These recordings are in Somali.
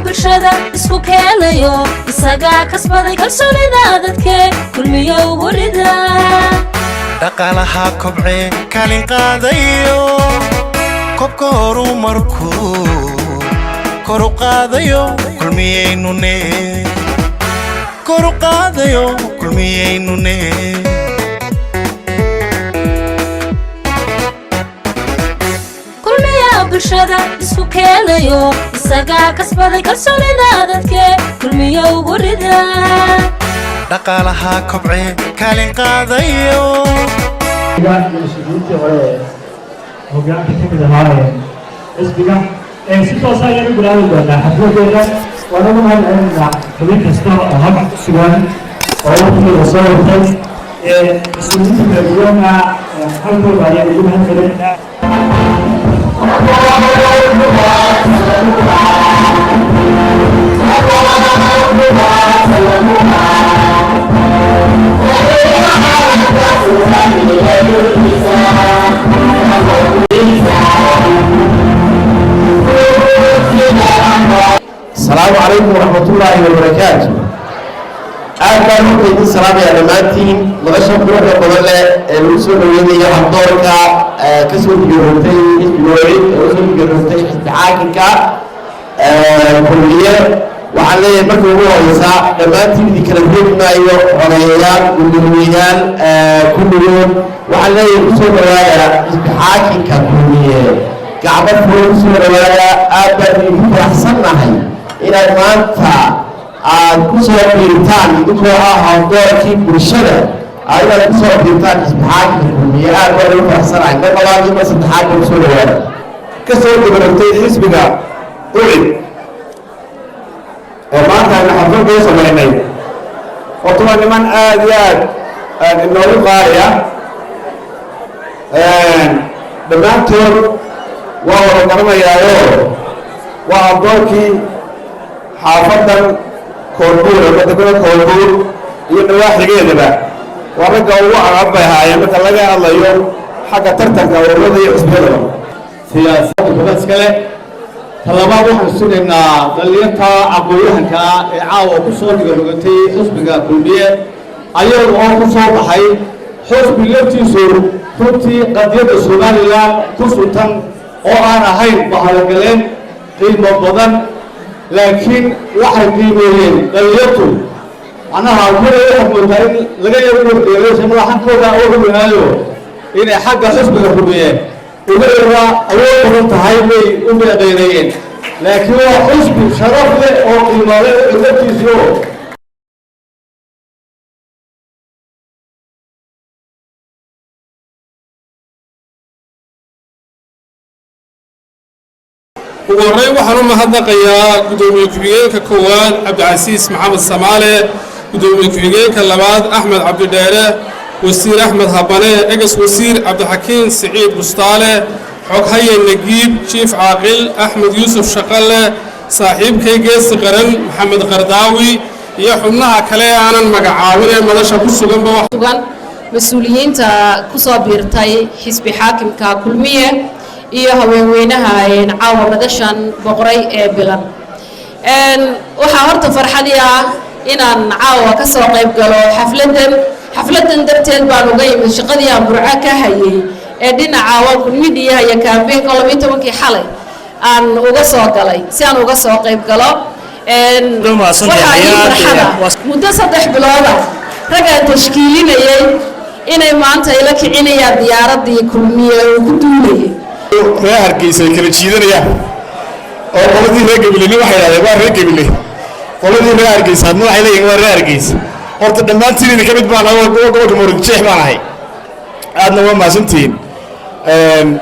bulshada isku keenayo isaga kasbaday kalsoonida dadke kulmiyo burida dhaqaalaha kobce kaalin qaadayo kobka horumarku kor u qaadayo kulmiyeynune kor u qaadayo kulmiyeynune kulmiya bulshada isku keenayo isaga kasbaday kalsoonida dadke kulmiyo burida dhaqaalaha kobce kaalin qaadayo hogaanka ka mid ahaa xisbiga si toos ah ayaan u bilaabi doonaa xafladeeda waana u mahadcelinaynaa xubin kasta oo halkan ku sugan oo waqtigeeda soo hortay mas-uuliyiinta kala duwana halkooda ayaan ugu mahadcelinaynaa السلام عليكم ورحمة الله وبركاته. أهلا بكم السلام يا جماعتين مغشى بروح قبل الوصول الذي يحضرك كسر جرتي نوري وصول جرتي استعاقك كلية وعلى مكان هو يساع جماعتين ذكرهم ما يوعيان ودنيان كل يوم وعلى وصول الرواية استعاقك كلية كعبة وصول الرواية أبدي بحسنا هاي إلى المنطقة كسر بيرتان يدخل هالدوركي برشلة أيضا كسر بيرتان إسبحاك الكلية أقول لك أحسن عن ده طبعا يبقى إسبحاك وصول الرواية كسر بيرتان حسبنا قولي ما كان حفظ بيصل معي وطبعا من آديات إنه القارئة دمانتون وهو رقم يايو وعبدالكي حافظا كولبور وكتبنا كولبور ينواحي جيدة ورقا هو عربها يا مثل لقى الله يوم حاجة ترتك ورضي يحسبنا سياسة بلسكلة طلبات waxaan sugaynaa dhalinyarta aqoonyahanka ee caawa ku soo dhigatay xisbiga kulmiye ayagoo ku soo baxay xisbi laftiisu runtii qadiyada Soomaaliland ku sultan oo aan ahayn bahaalgaleen qiimo badan laakiin waxay qiimeeyeen dhalinyartu anaha waxay moodaa in laga yaabo deegaanka madaxkooda oo hubinayo inay xagga xisbiga kulmiye uga awood tahay way u beeqeeyeen laakiin waa xisbi sharaf leh oo qiimo leh dadkiisu ووري waxaan u mahadnaqayaa gudoomiye ku-xigeenka koowaad Cabdicasiis Maxamed Samaale gudoomiye ku-xigeenka labaad Axmed Cabdi Dheere wasiir Axmed Habane egas wasiir Cabdixakiin Saciid Bustaale xoghaye Nagiib Chief Caaqil Axmed Yuusuf Shaqale saaxiibkay geesi qaran Maxamed Qardaawi iyo xubnaha kale aanan magacaabin ee madasha ku sugan mas'uuliyiinta ku soo biirtay xisbi xaakimka kulmiye iyo haweenweynaha caawa madashan boqoray ee bilan waxa horta farxad ah inaan caawa ka soo qayb galo xafladan darteed baan uga yimid shaqadii aan burca ka hayay ee dhinaca waa media iyo campaign-ka 12kii xalay aan uga soo galay si aan uga soo qayb galo muddo 3 bilood ragaan tashkiilinayay inay maanta ila kicinayaan diyaaradii kulmiye oo ku duulayay reer Hargeysa kala jiidanaya oo qoladii reer Gabiley waxay yiraahdeen waa reer Gabiley qoladii reer Hargeysa waxay leeyihiin waa reer Hargeysa horta dhammaantiin ka mid baan gobolka Murujeex baan ahay aadna waa maasantiin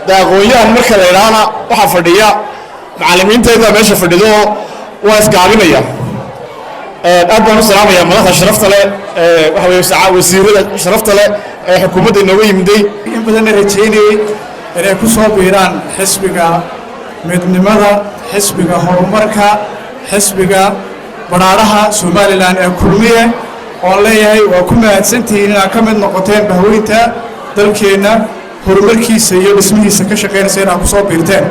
daaqooyahan marka la yiraahdo waxa fadhiya macallimiinteeda meesha fadhido waa iskaabinaya aad baan u salaamayaa madaxda sharafta leh waxa weeye saca wasiirada sharafta leh ee xukuumadda inooga yimiday in badan rajaynayay inay ku soo biiraan xisbiga midnimada xisbiga horumarka xisbiga baraaraha Soomaaliland ee kulmiye oo leeyahay waa ku mahadsantihiin inaad ka mid noqoteen bahweynta dalkeena horumarkiisa iyo dhismihiisa ka shaqeynaysa inaad ku soo biirteen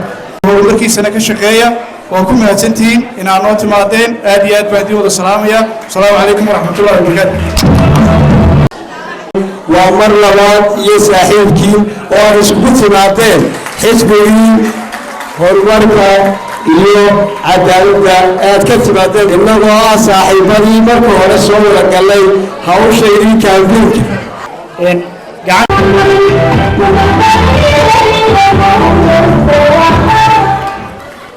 horumarkiisana ka shaqeeya وكم هاتنتين إن أنا تمادين آديات بادي والسلامية السلام عليكم ورحمة الله وبركاته. ومر لباد يساحبكي وأشكوت مادين حسبي هرمركا iyo cadaaladda aad ka timaadeen innagoo ah saaxiibadii marka hore soo wada galay hawshaydii kaambiinka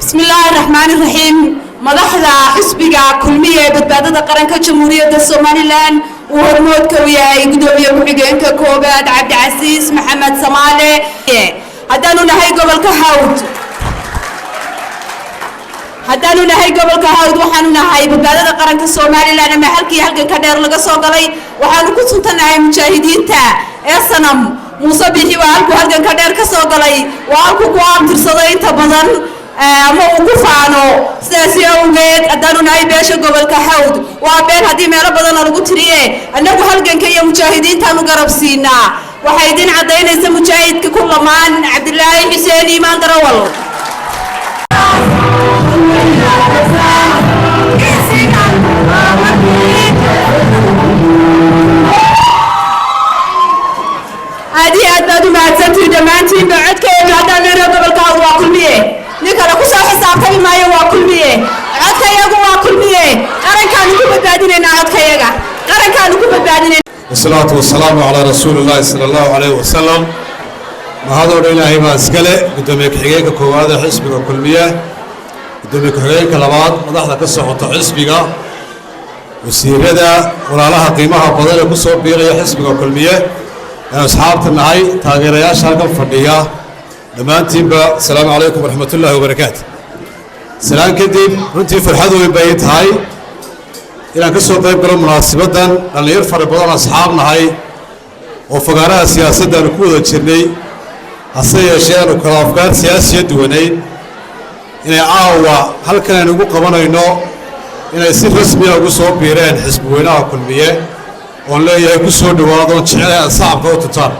بسم الله الرحمن الرحيم مدحدا حسبيغا كلميه بدبادada qaranka jamhuuriyadda Soomaaliland oo hormood ka yahay gudoomiye ku-xigeenka koobaad Cabdicasiis Maxamed Samaale haddaanu nahay gobolka Hawd waxaanu nahay badbaadada qaranka Soomaaliland ama halkan ka dheer laga soo galay waxaanu ku suntanahay mujaahidiinta ee sanam Muuse Bixi waa halkan ka dheer ka soo galay waa ku amtirsaday inta badan ama uu ku faano sidaas awgeed haddaanu nahay beesha gobolka Hawd waa been haddii meelo badan lagu tiriye annagu halganka iyo mujaahidiintaanu garab siinaa waxay idin cadaynaysaa mujaahidka ku lamaan Cabdilaahi Xuseen Iimaan Darawal هذه أدنى معتمد دمانتي بعد كي بعدين نرى قبل كهو وكل مية نكلا كوسا حساب تبي ما يوا كل مية عد كيجا وكل مية قرن كانوا كبدادين عد كيجا قرن كانوا كبدادين والصلاة والسلام على رسول الله صلى الله عليه وسلم ما هذا إلهي ما أسكله قدامك حقيقة كوادة حسبك كل مية قدامك حقيقة لبعض مدحنا قصة حسبك وسيرة ولا لها قيمها بدل قصة بيغي حسبك كل مية أصحابنا معي تاجر يا شركة فردية لما أنتم السلام عليكم ورحمة الله وبركاته. سلام كديم رنتي فرحة وبيت هاي إلى قصة طيب قرن مناسبة أن يرفع بدل أصحابنا هاي وفقراء سياسة ركوض الشرني هسه أشياء وكلافكار سياسية دونين إن عاوة هل كان نقول قبنا إنه إن يصير رسمي أو قصة بيرين حسب وينها كل مية ولا يكسر دوادون شيء صعب أو تطار.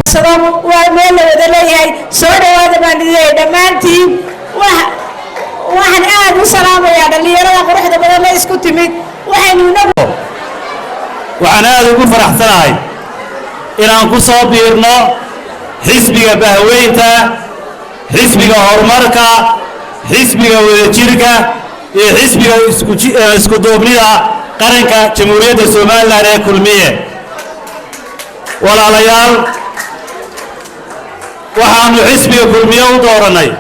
سلام ومن ودلائي سورة هذا من دمانتي واحد قاعد وسلام يا اللي يرى قروح ده بدل لا يسكت مي واحد ونبو وأنا أقول فرح سراي إن أنكو صابيرنا حسبي بهويتا حسبي هرمركا حسبي وشركة حسبي اسكودوبنيا قرنكا جمهورية الصومال كل مية ولا ليال وحانو حسبي كل مية ودورني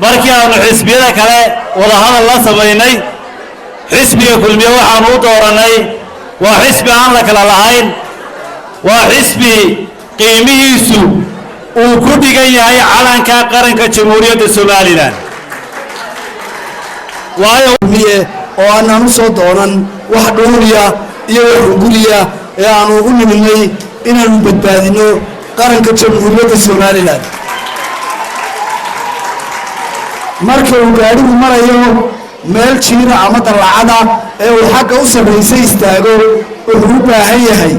بركي أنو حسبي ذا كلا ولا هذا الله سبيني حسبي كل مية وحانو دورني وحسبي عن لك العين وحسبي قيمي يسوع وكل جاي هاي علنكا قرنكا جمهورية الصومال waayo oo aanan soo doonan wax dhuuriya iyo wax guriya ee aan ugu niminay inaan badbaadino qaranka jamhuuriyadda Soomaaliland marka uu gaarigu marayo meel jiira ama dalacada ee uu xagga u sameysay istaago wuxuu u baahan yahay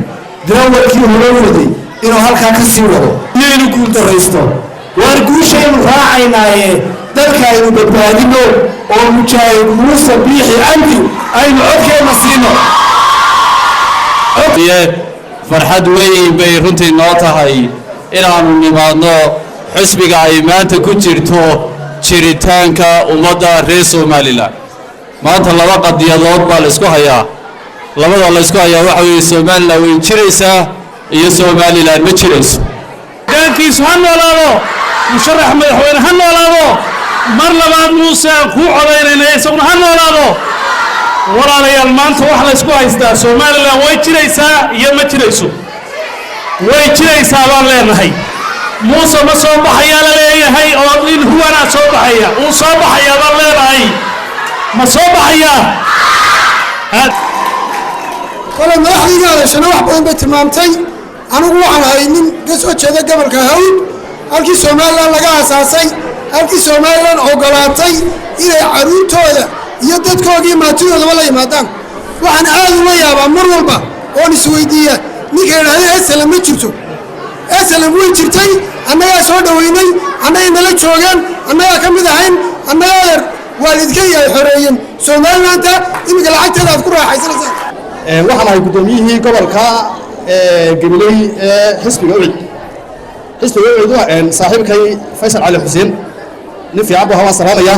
darawalkii hore waday inuu halkaa ka sii wado iyo inuu ku dareysto waar guushaynu raacaynaaye dadka aynu badbaadino oo mujaahid Muuse Bixi Cabdi aynu codkeena siino farxad weyn bay runtii noo tahay inaanu nimaadno xisbiga ay maanta ku jirto jiritaanka ummadda reer Somaliland maanta laba qadiyadood baa la isku hayaa labada la isku hayaa waxa weeye Somaliland way jiraysaa iyo Somaliland ma jirayso dankiisu ha noolaado musharax madaxweyne ha noolaado mar labaad Muuse ku codeynayna isaguna ha noolaado walaalayaal maanta wax la isku haystaa Somaliland way jiraysaa iyo ma jirayso way jiraysaa baan leenahay Muuse ma soo baxaya la leeyahay oo in huwana soo baxaya uu soo baxaya baan leenahay ma soo baxaya kala madaxdiina shana wax badan bay tilmaamtay anigu waxaan ahay nin ka soo jeeda gobolka Hawd halkii Somaliland laga aasaasay halkii Somaliland ogolaatay inay caruurtooda iyo dadkoodii maatidooda la yimaadaan waxaan aad u yaabaa mar walba oo isweydiiya ninka yiraahdo SLM ma jirto SLM way jirtay annagaa soo dhoweynay annagay nala joogeen annagaa ka mid ahayn annagaa yar waalidkay ay xoreeyeen somalilaanta iminka lacagteeda aad ku raaxaysanaysaan waxaan ahay guddoomiyihii gobolka gabiley ee xisbiga ucid saaxiibkay faysal cali xuseen nin fiican buu hawaan salaamaya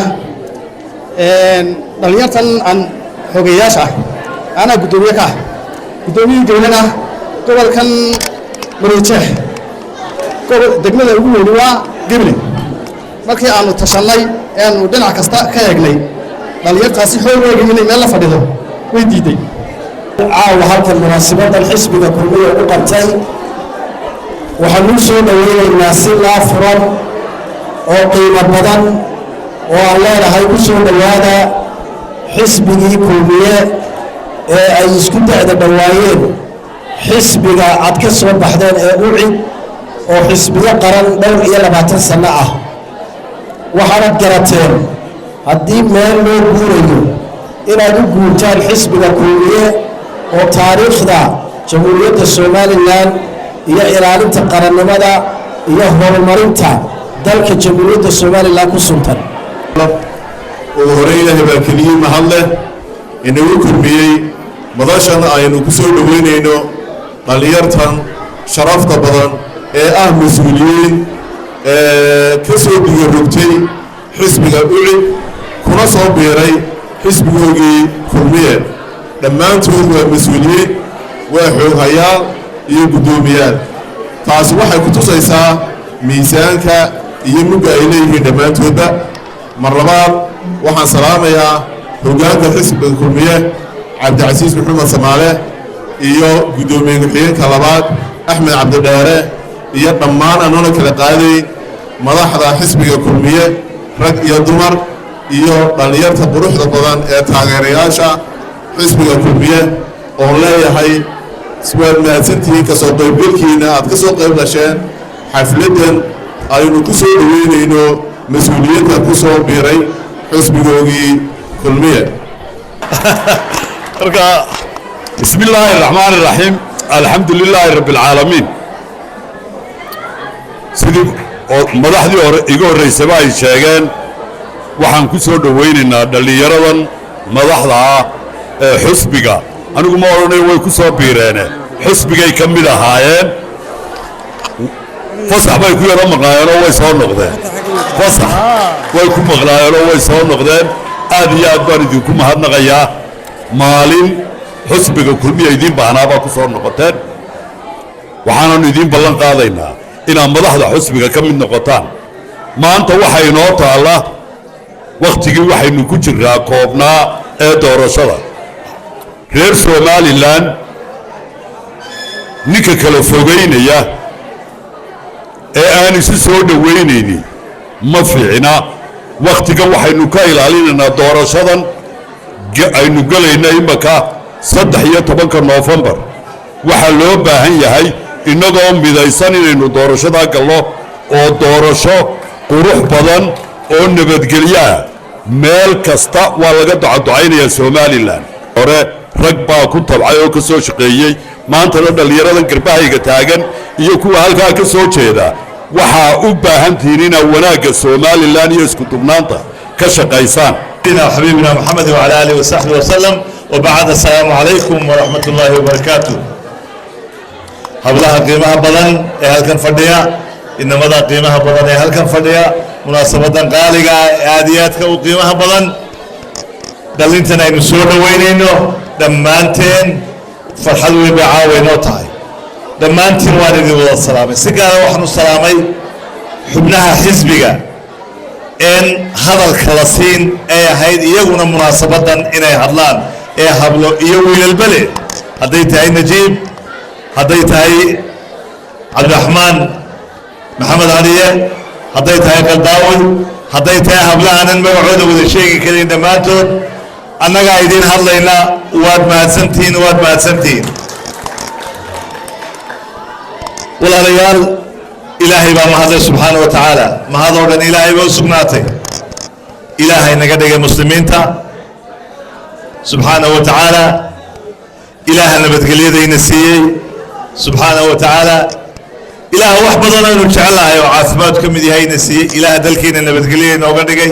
dhallinyartan aan xogeeyaasha ah anaa guddoomiye ka ah guddoomiyihii gabilena gobolkan marojeex degmada ugu weyni waa gabile markii aanu tashannay aanu dhinac kasta ka eegnay dhallinyartaasi xoog eegay inay meel la fadhido way diiday caawa halkan munaasibadan xisbiga kulmiya u qabtay waxaanu soo dhoweynaynaa si laa furan oo qiimo badan oo aan leenahay ku soo dhowaada xisbigii kulmiye ee ay isku da'da dhowaayeen xisbiga aad ka soo baxdeen ee ucid oo xisbiyo qaran dhowr iyo 20 sano ah waxaanad garateen haddii meel loo guurayo inaad u guurtaan xisbiga kulmiye oo taariikhda jamhuuriyadda somalilan iyo ilaalinta qarannimada iyo horumarinta dalka jamhuuriyadda somalilan ku suntan ugu horey ilaahay baa keliyey mahadleh inagu kulmiyey madashan aynu ku soo dhoweynayno dhallinyartan sharafta badan ee ah mas-uuliyiin ka soo digarogtay xisbiga ucid kuna soo biiray xisbigoogii kulmiye dhammaantood waa mas-uuliyiin waa xooghayaal iyo guddoomiyaal taasi waxay ku tusaysaa miisaanka iyo mugga ay leeyihiin dhammaantoodba mar labaad waxaan salaamayaa hoggaanka xisbiga kulmiye cabdicasiis maxamed samaale iyo guddoomiye ku-xigeenka labaad axmed cabdidheere iyo dhammaan anoona kala qaadayn madaxda xisbiga kulmiye rag iyo dumar iyo dhallinyarta quruxda badan ee taageerayaasha xisbiga kulmiye oon leeyahay waad mahadsantihiin ka soo qaybgalkiina aad ka soo qayb gasheen xafladdan aynu ku soo dhoweynayno mas-uuliyadda ku soo biiray xisbigoogii kulmiye marka bismi illaahi araxmaan iraxiim alxamdu lilaahi rabbi alcaalamiin sidii madaxdii hore iga horraysaba ay sheegeen waxaan ku soo dhowaynaynaa dhallinyaradan madaxda ah ee xusbiga anigu ma odhanay way ku soo biireene xusbigay ka mid ahaayeen fasax bay ku yaro maqnaayeenoo way soo noqdeen fasax way ku maqnaayeenoo way soo noqdeen aad iyo aad baan idinku mahadnaqayaa maalin xusbiga kulmiya idiin baahnaabaa ku soo noqoteen waxaananu idiin ballan qaadaynaa inaad madaxda xusbiga ka mid noqotaan maanta waxa inoo taalla wakhtigii waxaynu ku jirnaa koobnaa ee doorashada reer somalilan ninka kala fogaynaya ee aan isu soo dhowaynaynin ma fiicna wakhtigan waxaynu ka ilaalinaynaa doorashadan aynu gelayna imaka 13 noofembar waxaa loo baahan yahay innagoo midaysan inaynu doorashadaa galno oo doorasho qurux badan oo nabadgelyoah meel kasta waa laga ducaducaynayaa somalilan hore rag baa ku tabcay oo ka soo shaqeeyey maantana dhallinyaradan garbahayga taagan iyo kuwa halkaa ka soo jeeda waxaa u baahan tihiin inaad wanaagga somalilan iyo isku dubnaanta ka shaqaysaan حبيبنا محمد وعلى آله وصحبه وسلم وبعد السلام عليكم ورحمة الله وبركاته هبلها قيمها بدن هل كان فرديا إنما ذا قيمها بدن هل كان فرديا مناسبة قالقة عادياتك وقيمها بدن دلنتنا نسور وينينو دمانتين فرحلوا بعاونو تاي دمانتين والدي والله السلامة سيقال وحنو السلامي حبناها حزبك إن هذا الكلاسين أي هيد يجونا مناسبة إن هذلان أي هبلو يويل البلد هديت هاي نجيب هديت هاي عبد الرحمن محمد علي هديت هاي قلداوي هديت هاي هبلان الموعود وذا شيء كذي دماتو أنا قاعدين هذلنا واد ما سنتين واد ما سنتين ولا ريال إلهي ما هذا سبحانه وتعالى ما هذا ورد إلهي وسبناته إلهي نقدر المسلمين تا سبحانه وتعالى إله نبت قليده ينسيه سبحانه وتعالى إله واحد بدنا نجعلها يا عاصمات كم دي هاي نسي إله دلكينا نبتقلين وقدقي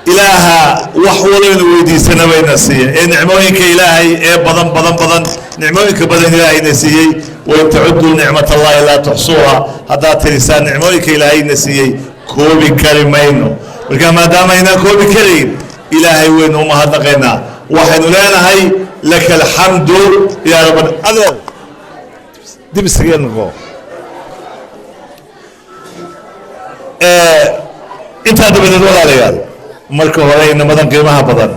إله وحولين ويدي سنة بين نسي نعموينك إلهي بدن نعموينك بدن إلهي نسي وإن تعدوا نعمة الله لا تحصوها هذا تلسان نعموينك إلهي نسي كوبي كريمينو وكما دام هنا كوبي كريم إلهي وين وما هذا غينا واحد لنا هاي لك الحمد يا رب هذا دي بسريان نقول انت هذا بدل ولا ريال مركو هرين مدن قيمها بدن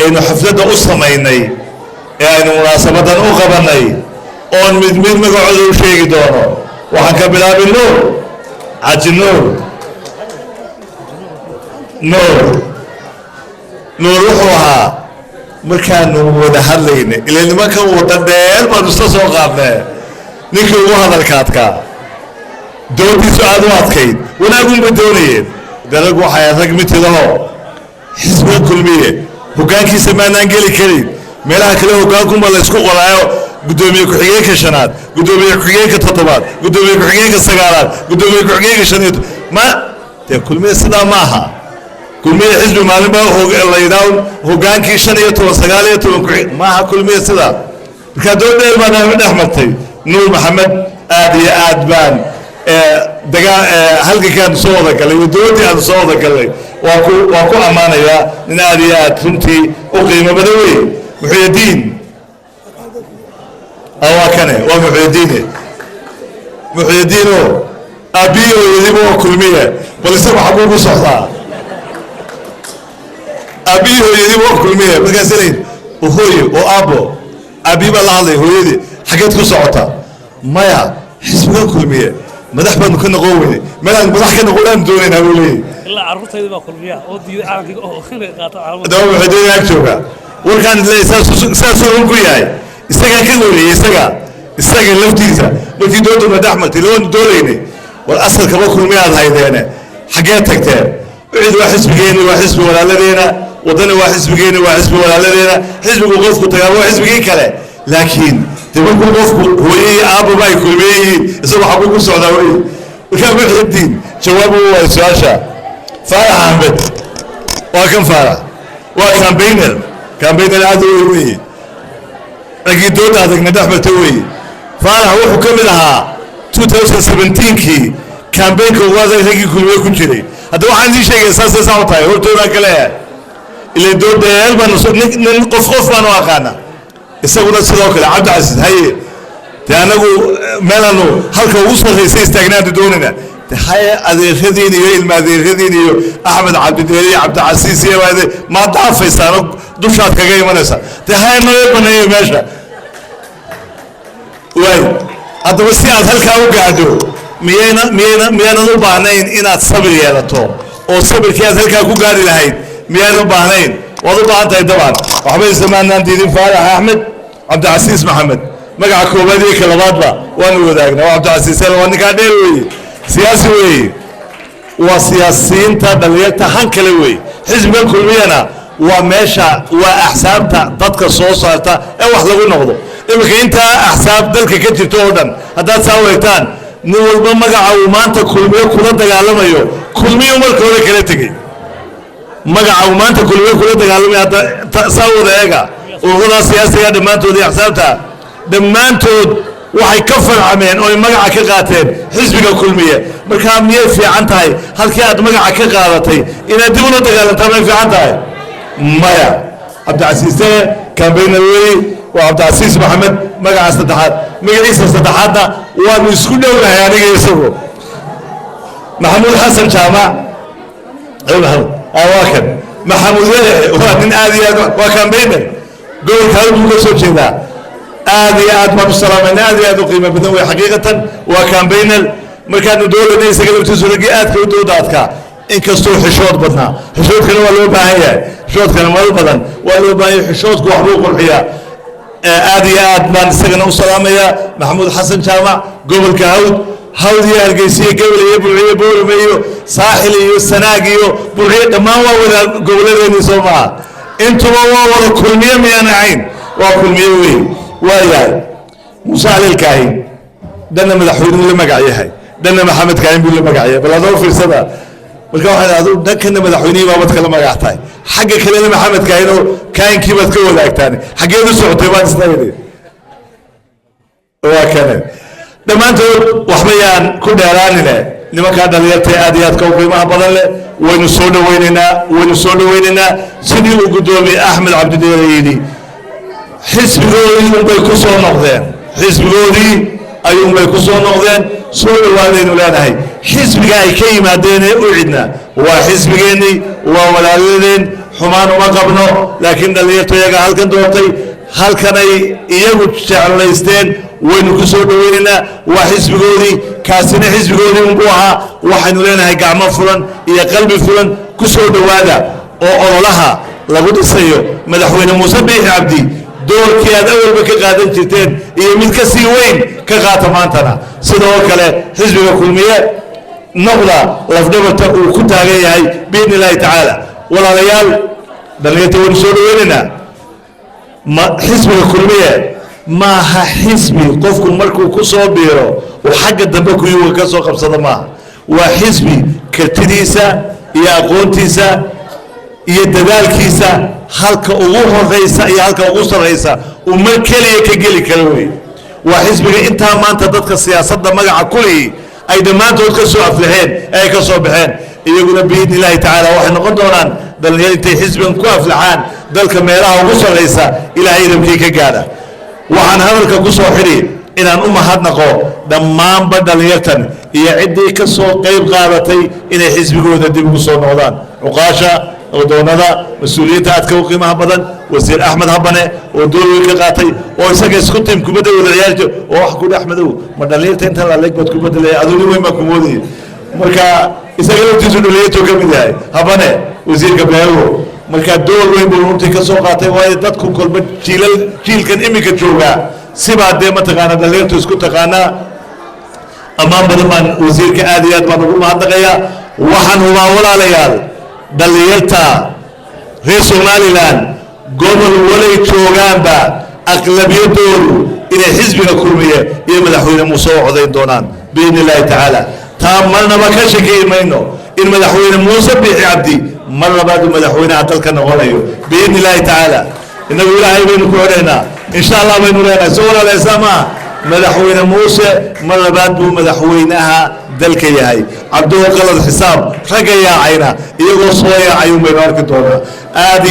انه حفلة أصميني يعني مناسبة أقبلني أون مدمن مقعد وشيء دونه وحكى بلا بالنور عج النور نور روحها مركان وده حلين اللي ما كان وتدل ما نستسوق قابله نيكو هذا الكاتكا دودي سؤال واحد ولا أقول بدونين درجوا حياتك مثل له حزب الكلمية وكان كي سمعنا نقول كريم ملا كله وكانكم ولا يسكوا ولا قدومي كحييك الشنات قدومي كحييك التطبات قدومي كحييك السجارات قدومي كحييك الشنيد ما الكلمية صدا معها كلمية حزب معلومة هو الله يداون هو كان كي شنيت وسجاليت معها كلمية صدا كدول ما نحن أحمدتي نور محمد آدي آدبان دقا هل كان صوتك اللي ودودي عن صوتك اللي واكو أمانة يا ناديات ثمتي أقيم بدوي محي الدين أو كان ومحي الدين أبيه يذيبه كلمية ولسه حبوب صحة أبيه يذيبه كلمية بقى وهوي وأبو أبي بالله هو يدي حاجات صعطة مايا حسبنا كلمية مدح بان كنا قوي ملان مدح كنا قولان دونين هقولي لا عرفتي ما كلمية ودي عندي قاطع دوم حدين أكتوبا وكان لي ساسون كوياي استجا كلوري استجا لفتيزا لفتي دوتو مدح متلون دوليني والأصل كمان كلمية هذا هيدينا حاجات تكتير عيد واحد بجيني وحسب ولا لدينا وضن واحد بجيني وحسب ولا لدينا حزب وقف تجاوب حزب بجين كله لكن تبغى قف هو أبو باي كلمية يسوي حبوب السعودية وكان محي الدين جوابه هو ساشا فارح أحمد وكان فارح وكان بين العدو وي أكيد دوت هذاك ندح بتوي فارح هو حكم لها 2017 كي كان بينك وهذا هيك كلمية كنشري هذا واحد عندي شيء أساسا ساوتاي هو تونا كله اللي دوت ده يلبن نقف ما نواقعنا isaguna sidoo kale cabdi casiis haye taanagu meelano halka ugu sarreysay istaagnaadu doonina haye adeeradiin iyo ilmaadeeradiin iyo axmed cabdideeri cabdi casiis iyo waade ma dhaafaysan dushaad kaga imanaysa haye noo baneeyo meesha way hadaba si aad halka u gaadho miyayna u baahnayn inaad sabir yeelato oo sabirkii aad halka ku gaari lahayd miyayna u baahnayn waad u baahan tahay dabcan waxbay samaanaan diidin faarax axmed عبد العزيز محمد مقع كوبادي كلاباتبا وانا وداقنا وعبد العزيز وانا كادير وي سياسي وي وسياسيين تدليلتا هنكلي وي حزب الكلمينا وماشا واحسابتا ضدك الصوصاتا اي واحد لغو نغضو امك انت احساب دلك كنتي تودن هدا تساويتان نول بمقع ومانتا كلمية كلا دقالما كلمية مركا ولا كلا تقي مقع ومانتا كلمية كلا دقالما هدا تساوي دايقا وهذا سياسي دمانتود يحسابتها دمانتود waxay ka farcameen oo magaca ka qaateen xisbiga kulmiye markaa miyay fiican tahay halkii aad magaca ka qaadatay inaad dib u dagaalantaa ma fiican tahay maya cabdi casiis kambeena weey waa cabdi casiis maxamed magaca saddexaad magaciisa saddexaadna waanu isku dhownahay aniga isagu maxamuud xasan jaamac waakan maxamuud waa nin aad iyo aad waa kambeena قول كلام يقول شيء هذه أدم السلام هذه أدم قيمة بدون حقيقة وكان بين المكان دول الناس قالوا تسولقيات كوداتك إن كستو حشود بدنا حشود كانوا ولو باهية حشود كانوا ولو بدن ولو باهي حشود وحقوق الحياة هذه أدم السجن السلام يا محمود حسن جامع قبل كهود هودي الجيسية قبل يبلع يبول ميو ساحلي والسناقي بريد ما هو ولا قبل النسوما انتم ولا كلمية ميانا عين وكلمية ويا موسى على الكاهن دنا مدحون اللي مقعيها dhanna maxamed kaahin buu la magacayaa bal adoo fiirsada marka waxaan adu dhankana madaxweynihii baabad kala magac tahay xagga kalena maxamed kaahinoo kaahinkii baad ka wadaagtaan xaggeed u socotay baan isdayni waa kane dhammaantood waxba yaan ku dheeraanine nimankaa dhalinyarta aad iyo aadka u qiimaha badan leh waynu soo dhawaynaynaa sidii uu guddoomiye axmed cabdideere yidhi xisbigoodii unbay ku soo noqdeen xisbigoodii ayuunbay ku soo noqdeen soo dhawaadaynu leenahay xisbiga ay ka yimaadeen ee u cidna waa xisbigeennii waa walaaladeen xumaan uma qabno laakiin dhalinyarta iyaga halkan doortay halkanay iyagu jeclaysteen waynu ku soo dhawaynaynaa waa xisbigoodii kaasina xisbigoodii unbuu ahaa waxaynu leenahay gacmo fulan iyo qalbi fulan ku soo dhowaada oo ololaha lagu dhisayo madaxweyne muuse biixi cabdi doorkii aad awalba ka qaadan jirteen iyo mid ka sii weyn ka qaata maantana sidoo kale xisbiga kulmiye noqda lafdhabarta uu ku taagan yahay biidni illaahi tacaala walaalayaal dhalinyarta waynu soo dhawaynaynaa xisbiga kulmiye maaha xisbi qofku markuu ku soo biiro uu xagga dambe kuyuga ka soo qabsado maaha waa xisbi kartidiisa iyo aqoontiisa iyo dadaalkiisa halka ugu horeysa iyo halka ugu sarreysa uu mar keliya ka geli kara wey waa xisbiga intaa maanta dadka siyaasadda magaca kulii ay dhammaantood ka soo aflaxeen ee ay ka soo baxeen iyaguna biidni illaahi tacaala waxay noqon doonaan dhalinyar intay xisbigan ku aflaxaan dalka meelaha ugu sarreysa ilaahay idamkii ka gaadha waxaan hadalka ku soo xidhi inaan u mahadnaqo dhammaanba dhalinyartan iyo ciddii ka soo qayb qaadatay inay xisbigooda dib ugu soo noqdaan cuqaasha odoonada mas-uuliyiinta aadka u qiimaha badan wasiir axmed habane oo door weyn ka qaatay oo isaga isku tim kubadda wada ciyaarto oo wax ku axmedow ma dhalinyarta intan la leeg baad kubadda leeyahay aduu nin weyn baa kumoodayay marka isaga laftiisu dhalinyartuu ka mid yahay habane wasiirka beero marka door weyn buu runtii ka soo qaatay waayo dadku kolba jiilkan iminka joogaa sibaa dee mataqaana dhalinyartu isku taqaanaa ammaan badan baan wasiirka aad iyo aad baan ugu mahadnaqayaa waxaan hubaa walaalayaal dhalinyarta reer somalilan gobol walay joogaanba aqlabiyadoodu inay xisbiga kulmiye iyo madaxweyne muuse u codayn doonaan biidni illaahi tacaala taa marnaba ka shakiyi mayno in madaxweyne muuse biixi cabdi mar labaad uu madaxweynaha dalka noqonayo biidni illaahi tacaala innagu ilaahay baynu ku xidhaynaa insha allah baynu leenahay soo walaaleysaa maaha madaxweyne muuse mar labaad buu madaxweynaha dalka yahay cabduu qalad xisaab ragga yaacayna iyagoo soo yaacayun baynu arki doonaa aad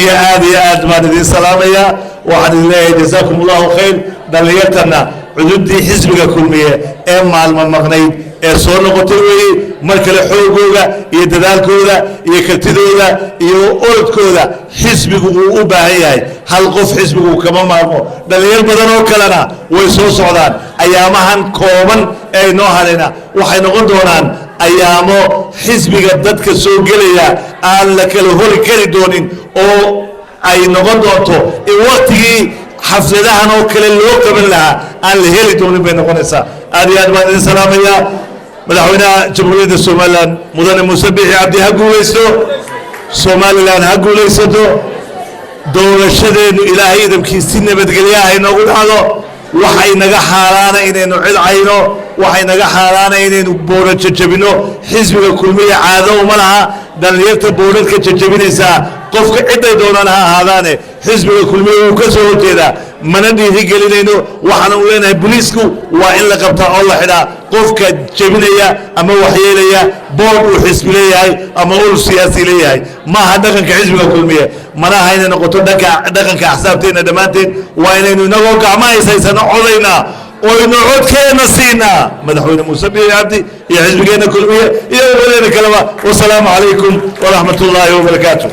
iyo aad baan idiin salaamayaa waxaan idin leeyahay jazaakum allahu khayr dhalinyartana cududii xisbiga kulmiye ee maalmo maqnayd ee soo noqotay weeye mar kale xoogooda iyo dadaalkooda iyo kartidooda iyo orodkooda xisbigu uu u baahan yahay hal qof xisbigu kama maarmo dhalinyar badan oo kalena way soo socdaan ayaamahan kooban ee noo hadhayna waxay noqon doonaan ayaamo xisbiga dadka soo gelaya aan la kala hori kari doonin oo ay noqon doonto in waktigii xafladahan oo kale loo qaban lahaa aan la heli doonin bay noqonaysaa aad iyo aad baan idin salaamayaa madaxweynaha jamhuuriyadda somalilan mudane muuse biixi cabdi ha guulaysto somalilan ha guulaysato doorashadeennu ilaahay idamkiisi nabadgelyaha inoogu dhacdo waxay naga xaaraana inaynu cidcayno waxay naga xaaraana inaynu boodhar jajabino xisbiga kulmiya caado uma laha dhalinyarta boodharka jajabinaysaa qofka ciday doonaan ha ahaadaane xisbiga kulmiya wuu ka soo horjeedaa mana dhiirigelinayno waxaana u leenahay boliisku waa in la qabtaa oo la xidhaa qofka jebinaya ama waxyeelaya bood uu xisbi leeyahay ama ul siyaasi leeyahay maaha dhaqanka xisbiga kulmiye mana aha inay noqoto dhaqanka axsaabteenna dhammaanteen waa inaynu inagoo gacmo haysaysano codaynaa oynu codkeenna siinaa madaxweyne muuse biixi cabdi iyo xisbigeenna kulmiye iyo waleena kaleba wasalaamu calaykum waraxmat ullaahi wabarakaatu